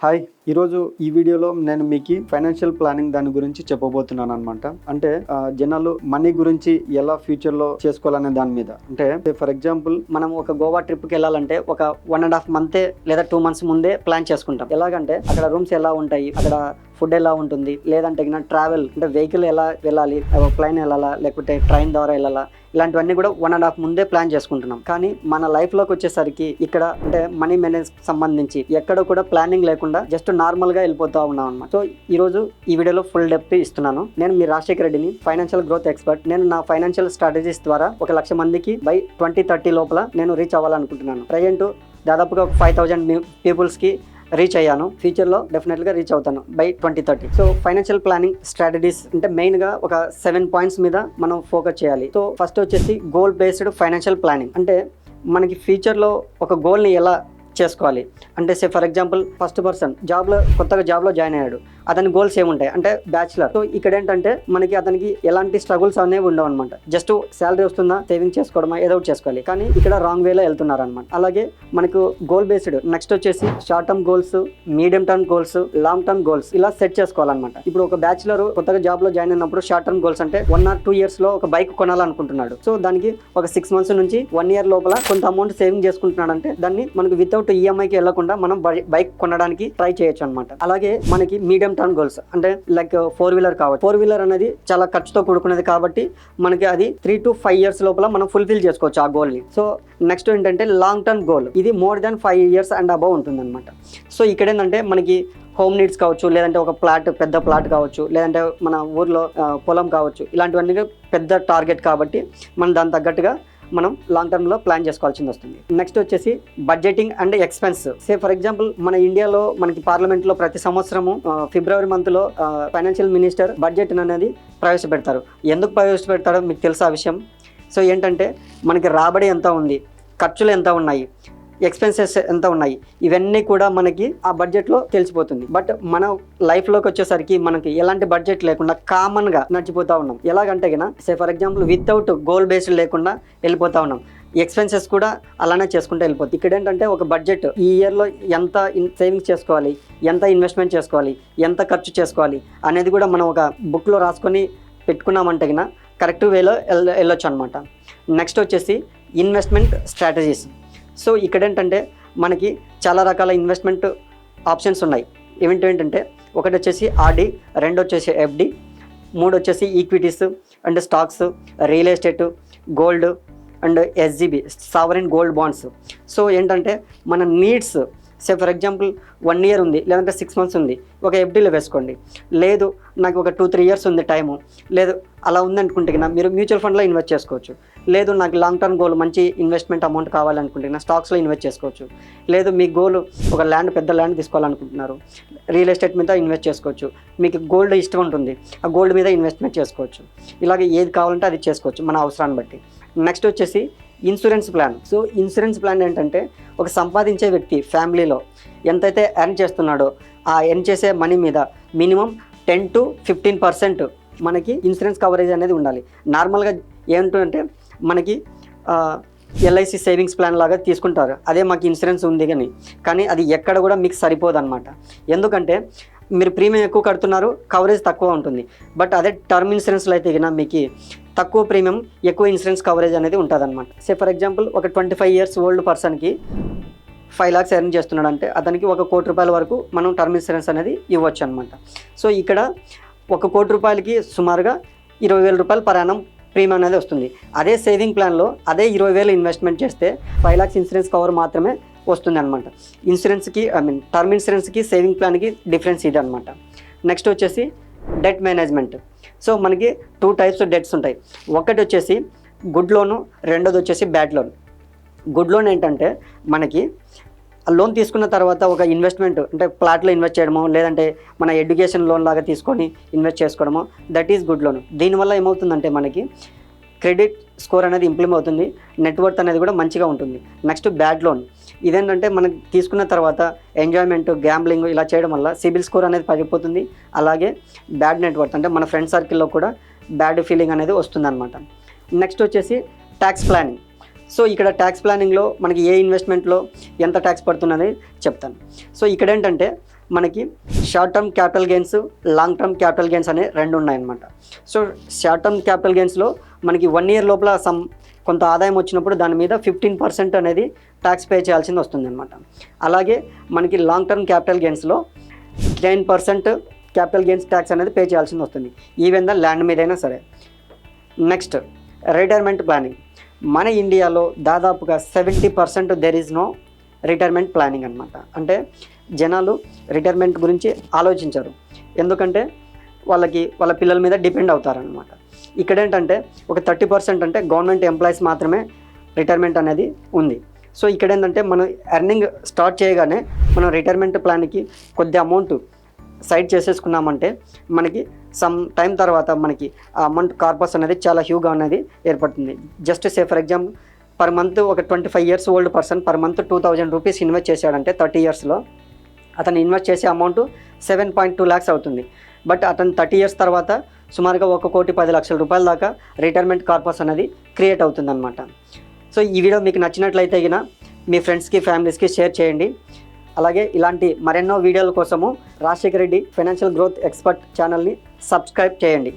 Hi, ఈరోజు ఈ వీడియోలో నేను మీకు ఫైనాన్షియల్ ప్లానింగ్ దాని గురించి చెప్పబోతున్నాను అనమాట. అంటే జనాలు మనీ గురించి ఎలా ఫ్యూచర్లో చేసుకోవాలనే దాని మీద. అంటే ఫర్ ఎగ్జాంపుల్ మనం ఒక గోవా ట్రిప్కి వెళ్ళాలంటే ఒక 1.5 మంత్ లేదా 2 months ముందే ప్లాన్ చేసుకుంటాం. ఎలాగంటే అక్కడ రూమ్స్ ఎలా ఉంటాయి, అక్కడ ఫుడ్ ఎలా ఉంటుంది, లేదంటే ట్రావెల్ అంటే వెహికల్ ఎలా వెళ్ళాలి, ప్లేన్ వెళ్ళాలా లేకపోతే ట్రైన్ ద్వారా వెళ్ళాలా, ఇలాంటివన్నీ కూడా 1.5 ముందే ప్లాన్ చేసుకుంటున్నాం. కానీ మన లైఫ్లోకి వచ్చేసరికి ఇక్కడ అంటే మనీ మేనేజ్ సంబంధించి ఎక్కడ కూడా ప్లానింగ్ లేకుండా జస్ట్ నార్మల్గా వెళ్ళిపోతూ ఉన్నాం అనమాట. సో ఈరోజు ఈ వీడియోలో ఫుల్ డెప్త్ ఇస్తున్నాను. నేను మీ రాజశేఖర్ రెడ్డిని, ఫైనాన్షియల్ గ్రోత్ ఎక్స్పర్ట్. నేను నా ఫైనాన్షియల్ స్ట్రాటజీస్ ద్వారా 1,00,000 మందికి బై 2030 లోపల నేను రీచ్ అవ్వాలనుకుంటున్నాను. ప్రజెంట్ దాదాపుగా 5,000 పీపుల్స్కి రీచ్ అయ్యాను. ఫ్యూచర్లో డెఫినెట్గా రీచ్ అవుతాను by 2030. So financial planning strategies అంటే మెయిన్గా ఒక 7 పాయింట్స్ మీద మనం ఫోకస్ చేయాలి. సో ఫస్ట్ వచ్చేసి గోల్ బేస్డ్ ఫైనాన్షియల్ ప్లానింగ్. అంటే మనకి ఫ్యూచర్లో ఒక గోల్ని ఎలా చేసుకోవాలి అంటే ఫర్ ఎగ్జాంపుల్ ఫస్ట్ పర్సన్ కొత్తగా జాబ్లో జాయిన్ అయ్యాడు. అతని గోల్స్ ఏముంటాయి అంటే బ్యాచులర్. సో ఇక్కడ ఏంటంటే మనకి అతనికి ఎలాంటి స్ట్రగుల్స్ అనేవి ఉండవు అనమాట. జస్ట్ శాలరీ వస్తుందా, సేవింగ్ చేసుకోవడమా, ఏదో ఒకటి చేసుకోవాలి. కానీ ఇక్కడ రాంగ్ వేలో వెళ్తున్నారు అనమాట. అలాగే మనకు గోల్ బేస్డ్ నెక్స్ట్ వచ్చేసి short term goals, medium term goals, long term goals ఇలా సెట్ చేసుకోవాలన్నమాట. ఇప్పుడు ఒక బ్యాచులర్ కొత్తగా జాబ్లో జాయిన్ అయినప్పుడు షార్ట్ టర్మ్ గోల్స్ అంటే 1 or 2 years లో ఒక బైక్ కొనాలనుకుంటున్నాడు. సో దానికి ఒక 6 months నుంచి 1 year లోపల కొంత అమౌంట్ సేవింగ్ చేసుకుంటున్నాడు అంటే దాన్ని మనకు వితౌట్ ఈఎంఐకి వెళ్లకుండా మనం బైక్ కొనడానికి ట్రై చేయొచ్చు అనమాట. అలాగే మనకి మీడియం టర్మ్ గోల్స్ అంటే లైక్ 4-wheeler కావచ్చు. 4-wheeler అనేది చాలా ఖర్చుతో కూడుకునేది కాబట్టి మనకి అది 3 to 5 years లోపల మనం ఫుల్ఫిల్ చేసుకోవచ్చు ఆ గోల్ని. సో నెక్స్ట్ ఏంటంటే లాంగ్ టర్మ్ గోల్, ఇది more than 5 years and above ఉంటుంది అనమాట. సో ఇక్కడ ఏంటంటే మనకి హోమ్ నీడ్స్ కావచ్చు, లేదంటే ఒక పెద్ద ప్లాట్ కావచ్చు, లేదంటే మన ఊర్లో పొలం కావచ్చు, ఇలాంటివన్నీ పెద్ద టార్గెట్ కాబట్టి మనం దాని తగ్గట్టుగా మనం లాంగ్ టర్మ్లో ప్లాన్ చేసుకోవాల్సింది వస్తుంది. నెక్స్ట్ వచ్చేసి budgeting and expense. For example మన ఇండియాలో మనకి పార్లమెంట్లో ప్రతి సంవత్సరము ఫిబ్రవరి మంత్లో ఫైనాన్షియల్ మినిస్టర్ బడ్జెట్ అనేది ప్రవేశపెడతారు. ఎందుకు ప్రవేశపెడతారో మీకు తెలుసా విషయం? సో ఏంటంటే మనకి రాబడి ఎంత ఉంది, ఖర్చులు ఎంత ఉన్నాయి, ఎక్స్పెన్సెస్ ఎంత ఉన్నాయి, ఇవన్నీ కూడా మనకి ఆ బడ్జెట్లో తెలిసిపోతుంది. బట్ మన లైఫ్లోకి వచ్చేసరికి మనకి ఎలాంటి బడ్జెట్ లేకుండా కామన్గా నడిచిపోతూ ఉన్నాం. ఎలాగంటే for example without goal based లేకుండా వెళ్ళిపోతూ ఉన్నాం. ఎక్స్పెన్సెస్ కూడా అలానే చేసుకుంటూ వెళ్ళిపోతుంది. ఇక్కడ ఏంటంటే ఒక బడ్జెట్ ఈ ఇయర్లో ఎంత సేవింగ్స్ చేసుకోవాలి, ఎంత ఇన్వెస్ట్మెంట్ చేసుకోవాలి, ఎంత ఖర్చు చేసుకోవాలి అనేది కూడా మనం ఒక బుక్లో రాసుకొని పెట్టుకున్నామంటే కరెక్ట్ వేలో వెళ్ళొచ్చు అనమాట. నెక్స్ట్ వచ్చేసి ఇన్వెస్ట్మెంట్ స్ట్రాటజీస్. సో ఇక్కడ ఏంటంటే మనకి చాలా రకాల ఇన్వెస్ట్మెంట్ ఆప్షన్స్ ఉన్నాయి. ఏంటంటే ఒకటి వచ్చేసి ఆర్డి, 2 వచ్చేసి ఎఫ్డి, 3 వచ్చేసి equities and stocks, real estate, gold and SGB sovereign gold bonds. So ఏంటంటే మన నీడ్స్ ఫర్ ఎగ్జాంపుల్ 1 year ఉంది, లేదంటే 6 months ఉంది, ఒక ఎఫ్డీలో వేసుకోండి. లేదు నాకు ఒక 2-3 years ఉంది టైము, లేదు అలా ఉందనుకుంటే మీరు మ్యూచువల్ ఫండ్లో ఇన్వెస్ట్ చేసుకోవచ్చు. లేదు నాకు లాంగ్ టర్మ్ గోల్ మంచి ఇన్వెస్ట్మెంట్ అమౌంట్ కావాలనుకుంటే స్టాక్స్లో ఇన్వెస్ట్ చేసుకోవచ్చు. లేదు మీ గోల్ ఒక పెద్ద ల్యాండ్ తీసుకోవాలనుకుంటున్నారు, రియల్ ఎస్టేట్ మీద ఇన్వెస్ట్ చేసుకోవచ్చు. మీకు గోల్డ్ ఇష్టం ఉంటుంది, ఆ గోల్డ్ మీద ఇన్వెస్ట్మెంట్ చేసుకోవచ్చు. ఇలాగే ఏది కావాలంటే అది చేసుకోవచ్చు మన అవసరాన్ని బట్టి. నెక్స్ట్ వచ్చేసి insurance plan. So insurance plan ఏంటంటే ఒక సంపాదించే వ్యక్తి ఫ్యామిలీలో ఎంతైతే ఎర్న్ చేస్తున్నాడో ఆ ఎర్న్ చేసే మనీ మీద మినిమం 10 to 15% మనకి ఇన్సూరెన్స్ కవరేజ్ అనేది ఉండాలి. నార్మల్గా ఏంటంటే మనకి ఎల్ఐసి సేవింగ్స్ ప్లాన్ లాగా తీసుకుంటారు, అదే మాకు ఇన్సూరెన్స్ ఉంది కానీ అది ఎక్కడ కూడా మీకు సరిపోదు అనమాట. ఎందుకంటే మీరు ప్రీమియం ఎక్కువ కడుతున్నారు, కవరేజ్ తక్కువ ఉంటుంది. బట్ అదే టర్మ్ ఇన్సూరెన్స్లో అయితే మీకు తక్కువ ప్రీమియం ఎక్కువ ఇన్సూరెన్స్ కవరేజ్ అనేది ఉంటుంది అనమాట. ఫర్ ఎగ్జాంపుల్ ఒక 25 years ఓల్డ్ పర్సన్కి 5 lakhs ఎర్న్ చేస్తున్నాడు అంటే అతనికి 1 కోటి రూపాయల వరకు మనం టర్మ్ ఇన్సూరెన్స్ అనేది ఇవ్వచ్చు అనమాట. సో ఇక్కడ 1 కోటి రూపాయలకి సుమారుగా 20,000 రూపాయలు పర్ యానం ప్రీమియం అనేది వస్తుంది. అదే సేవింగ్ ప్లాన్లో అదే 20,000 ఇన్వెస్ట్మెంట్ చేస్తే 5 lakhs ఇన్సూరెన్స్ కవర్ మాత్రమే వస్తుంది అనమాట. ఇన్సూరెన్స్కి టర్మ్ ఇన్సూరెన్స్కి సేవింగ్ ప్లాన్కి డిఫరెన్స్ ఇది అనమాట. నెక్స్ట్ వచ్చేసి డెట్ మేనేజ్మెంట్. సో మనకి 2 types డెట్స్ ఉంటాయి. ఒకటి వచ్చేసి గుడ్ లోను, రెండోది వచ్చేసి బ్యాడ్ లోన్. గుడ్ లోన్ ఏంటంటే మనకి లోన్ తీసుకున్న తర్వాత ఒక ఇన్వెస్ట్మెంట్ అంటే ప్లాట్లో ఇన్వెస్ట్ చేయడమో, లేదంటే మన ఎడ్యుకేషన్ లోన్ లాగా తీసుకొని ఇన్వెస్ట్ చేసుకోవడమో, దట్ ఈస్ గుడ్ లోన్. దీనివల్ల ఏమవుతుందంటే మనకి క్రెడిట్ స్కోర్ అనేది ఇంప్రూవ్ అవుతుంది, నెట్వర్త్ అనేది కూడా మంచిగా ఉంటుంది. Next bad loan. ఇదేంటంటే మనం తీసుకున్న తర్వాత ఎంజాయ్మెంట్, గ్యాంబ్లింగ్ ఇలా చేయడం వల్ల సిబిల్ స్కోర్ అనేది పడిపోతుంది. అలాగే బ్యాడ్ నెట్వర్త్ అంటే మన ఫ్రెండ్ సర్కిల్లో కూడా బ్యాడ్ ఫీలింగ్ అనేది వస్తుంది అనమాట. నెక్స్ట్ వచ్చేసి ట్యాక్స్ ప్లానింగ్. సో ఇక్కడ ట్యాక్స్ ప్లానింగ్లో మనకి ఏ ఇన్వెస్ట్మెంట్లో ఎంత ట్యాక్స్ పడుతున్నది చెప్తాను. సో ఇక్కడ ఏంటంటే మనకి short term capital gains, long term capital gains అనే రెండు ఉన్నాయన్నమాట. సో షార్ట్ టర్మ్ క్యాపిటల్ గెయిన్స్లో మనకి 1 year లోపల కొంత ఆదాయం వచ్చినప్పుడు దాని మీద 15% అనేది ట్యాక్స్ పే చేయాల్సింది వస్తుంది అనమాట. అలాగే మనకి లాంగ్ టర్మ్ క్యాపిటల్ గెయిన్స్లో 9% క్యాపిటల్ గెయిన్స్ ట్యాక్స్ అనేది పే చేయాల్సింది వస్తుంది, ఈవెన్ ద ల్యాండ్ మీదైనా సరే. Next retirement planning. మన ఇండియాలో దాదాపుగా 70% there is no retirement planning అనమాట. అంటే జనాలు రిటైర్మెంట్ గురించి ఆలోచించరు, ఎందుకంటే వాళ్ళ పిల్లల మీద డిపెండ్ అవుతారనమాట. ఇక్కడ ఏంటంటే ఒక 30% అంటే గవర్నమెంట్ ఎంప్లాయీస్ మాత్రమే రిటైర్మెంట్ అనేది ఉంది. సో ఇక్కడ ఏంటంటే మనం ఎర్నింగ్ స్టార్ట్ చేయగానే మనం రిటైర్మెంట్ ప్లాన్కి కొద్ది అమౌంట్ సైడ్ చేసేసుకున్నామంటే మనకి సమ్ టైం తర్వాత మనకి ఆ అమౌంట్ కార్పస్ అనేది చాలా హ్యూగా అనేది ఏర్పడుతుంది. Just say for example per month ఒక 25 years old person per month 2000 rupees invest చేశాడంటే 30 yearsలో అతను ఇన్వెస్ట్ చేసే అమౌంట్ 7.2 lakhs అవుతుంది. బట్ అతను 30 years తర్వాత సుమారుగా 1,10,00,000 రూపాయల దాకా రిటైర్మెంట్ కార్పస్ అనేది క్రియేట్ అవుతుంది అనమాట. సో ఈ వీడియో మీకు నచ్చినట్లయితే గిన మీ ఫ్రెండ్స్కి, ఫ్యామిలీస్కి షేర్ చేయండి. అలాగే ఇలాంటి మరెన్నో వీడియోల కోసము Rajasekhar Reddy financial growth expert ఛానల్ని సబ్స్క్రైబ్ చేయండి.